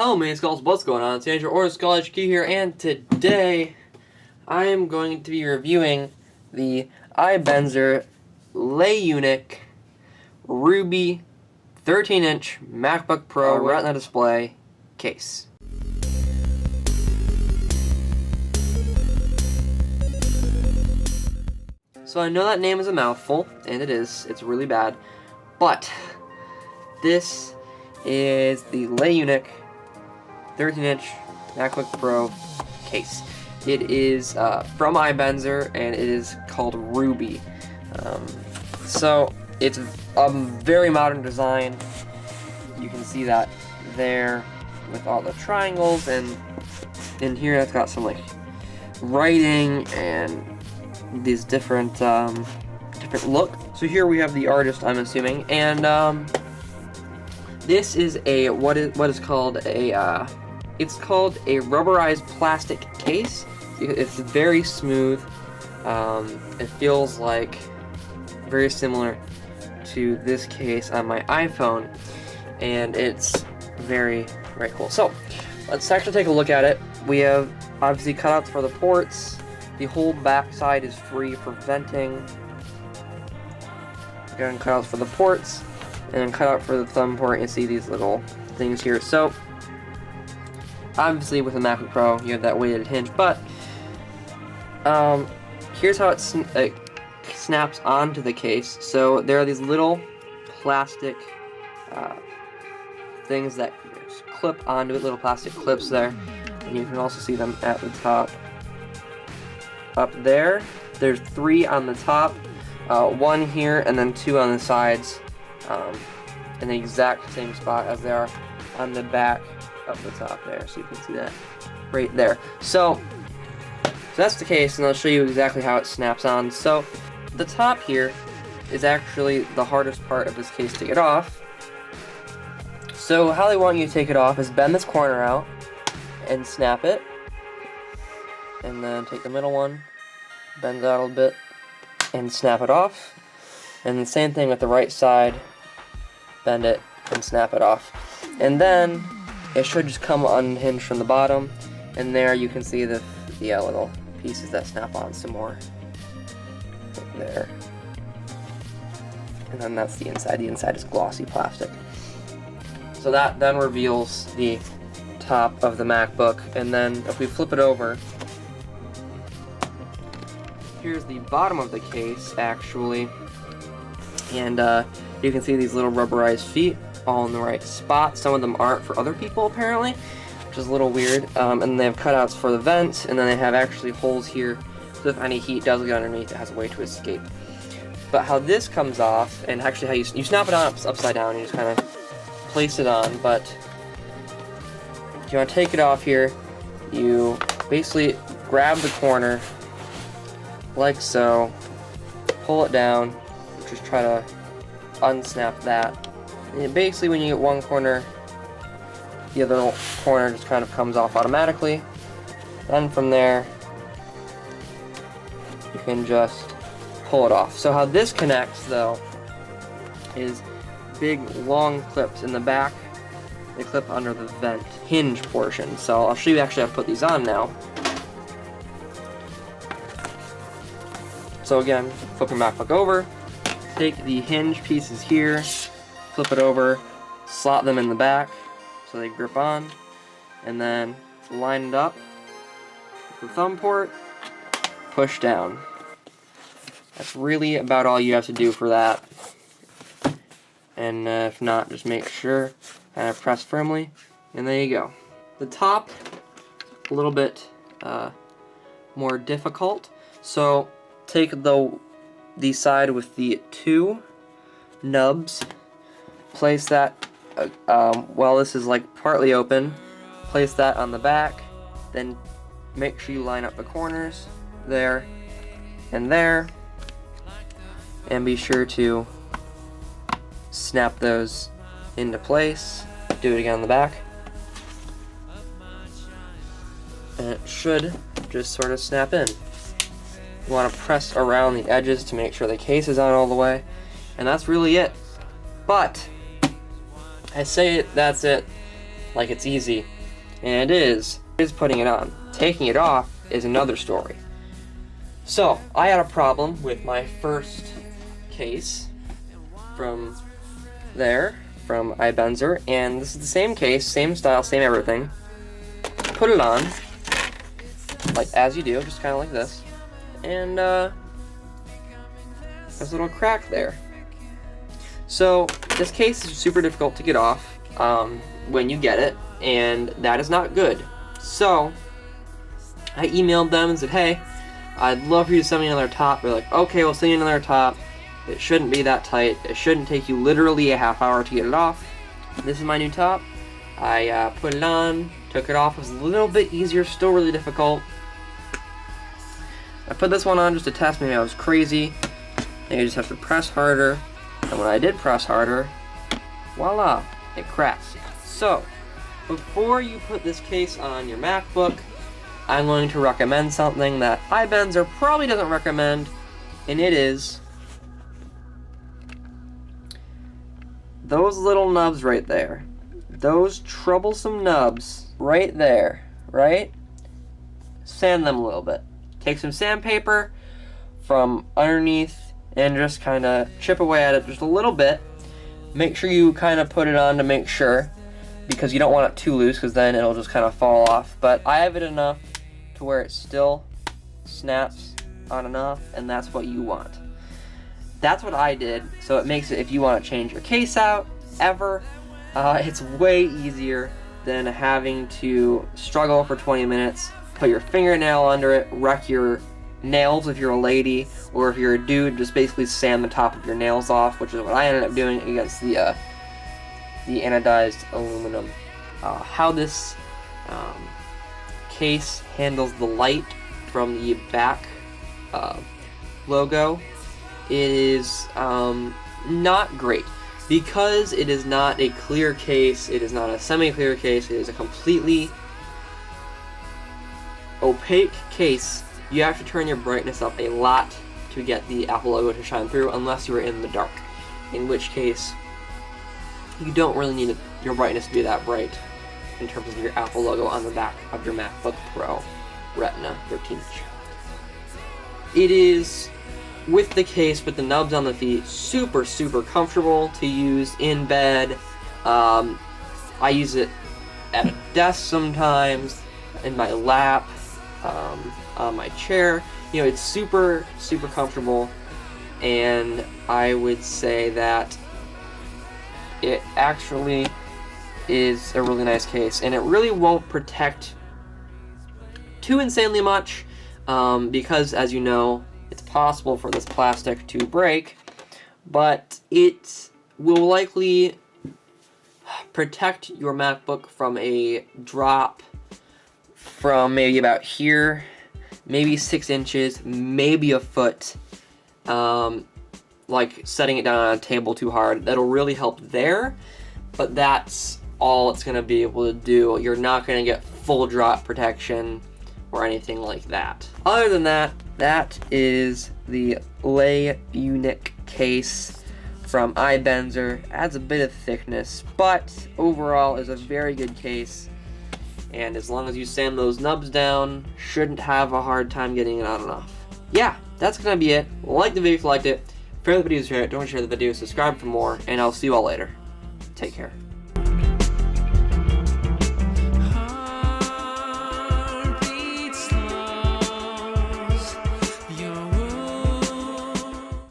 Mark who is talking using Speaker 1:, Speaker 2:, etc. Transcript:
Speaker 1: Hello, main skulls. What's going on? It's Andrew or SkullHQ here, and today I am going to be reviewing the iBenzer Leuniq Ruby 13-inch MacBook Pro Retina display case. So I know that name is a mouthful, and it is. It's really bad, but this is the LeUniq 13-inch MacBook Pro case. It is from iBenzer, and it is called Ruby. So it's a very modern design. You can see that there with all the triangles, and in here it's got some like writing and these different different look. So here we have the artist, I'm assuming, and this is a what is called a it's called a rubberized plastic case. It's very smooth. It feels like very similar to this case on my iPhone, and it's very, very cool. So let's actually take a look at it. We have obviously cutouts for the ports. The whole back side is free for venting. Again, cutouts for the ports, and then cutout for the thumb port. You see these little things here. So obviously with a MacBook Pro you have that weighted hinge, but here's how it snaps onto the case. So there are these little plastic things that just clip onto it, little plastic clips there, and you can also see them at the top. Up there, there's 3 on the top, 1 here, and then 2 on the sides, in the exact same spot as they are on the back up the top there, so you can see that right there. So that's the case, and I'll show you exactly how it snaps on. So the top here is actually the hardest part of this case to get off. So how they want you to take it off is bend this corner out and snap it, and then take the middle one, bend it out a little bit, and snap it off. And the same thing with the right side, bend it and snap it off. And then it should just come unhinged from the bottom, and there you can see the little pieces that snap on some more. Right there. And then that's the inside. The inside is glossy plastic. So that then reveals the top of the MacBook, and then if we flip it over, here's the bottom of the case actually, and you can see these little rubberized feet all in the right spot. Some of them aren't for other people apparently, which is a little weird. And they have cutouts for the vents, and then they have actually holes here, so if any heat does get underneath, it has a way to escape. But how this comes off, and actually how you snap it on upside down, you just kind of place it on, but if you want to take it off here, you basically grab the corner like so, pull it down, just try to unsnap that. And basically when you get one corner, the other corner just kind of comes off automatically. Then from there, you can just pull it off. So how this connects though is big long clips in the back. They clip under the vent hinge portion. So I'll show you actually how to put these on now. So again, flip your MacBook over, take the hinge pieces here, flip it over, slot them in the back so they grip on, and then line it up with the thumb port, push down. That's really about all you have to do for that. And if not, just make sure and press firmly, and there you go. The top, a little bit more difficult. So take the side with the 2 nubs, place that while this is like partly open, place that on the back, then make sure you line up the corners there and there, and be sure to snap those into place. Do it again on the back, and it should just sort of snap in. You want to press around the edges to make sure the case is on all the way, and that's really it. But I say that's it. like it's easy, and it is putting it on. Taking it off is another story. So, I had a problem with my first case from iBenzer, and this is the same case, same style, same everything. Put it on, like as you do, just kind of like this, and there's a little crack there. So this case is super difficult to get off when you get it, and that is not good. So I emailed them and said, hey, I'd love for you to send me another top. They're like, okay, we'll send you another top. It shouldn't be that tight. It shouldn't take you literally a half hour to get it off. This is my new top. I put it on, took it off. It was a little bit easier, still really difficult. I put this one on just to test. Maybe I was crazy. And you just have to press harder. And when I did press harder, voila, it cracks. So, before you put this case on your MacBook, I'm going to recommend something that iBenzer probably doesn't recommend, and it is those little nubs right there. Those troublesome nubs right there, right? Sand them a little bit. Take some sandpaper from underneath and just kind of chip away at it just a little bit. Make sure you kind of put it on to make sure, because you don't want it too loose, because then it'll just kind of fall off. But I have it enough to where it still snaps on enough, and that's what you want. That's what I did, so it makes it, if you want to change your case out, ever, it's way easier than having to struggle for 20 minutes, put your fingernail under it, wreck your nails if you're a lady, or if you're a dude, just basically sand the top of your nails off, which is what I ended up doing against the anodized aluminum. How this case handles the light from the back logo, it is not great, because it is not a clear case, it is not a semi-clear case, it is a completely opaque case. You have to turn your brightness up a lot to get the Apple logo to shine through, unless you are in the dark, in which case you don't really need your brightness to be that bright in terms of your Apple logo on the back of your MacBook Pro Retina 13-inch. It is, with the case, with the nubs on the feet, super, super comfortable to use in bed. I use it at a desk sometimes, in my lap, on my chair. You know, it's super, super comfortable, and I would say that it actually is a really nice case, and it really won't protect too insanely much, because, as you know, it's possible for this plastic to break, but it will likely protect your MacBook from a drop from maybe about here, maybe 6 inches, maybe a foot, like setting it down on a table too hard. That'll really help there, but that's all it's going to be able to do. You're not going to get full drop protection or anything like that. Other than that, that is the LeUniq case from iBenzer. Adds a bit of thickness, but overall is a very good case, and as long as you sand those nubs down, shouldn't have a hard time getting it out enough. Yeah, that's gonna be it. Like the video if you liked it. Share the video, share it. Don't share the video. Subscribe for more, and I'll see you all later. Take care.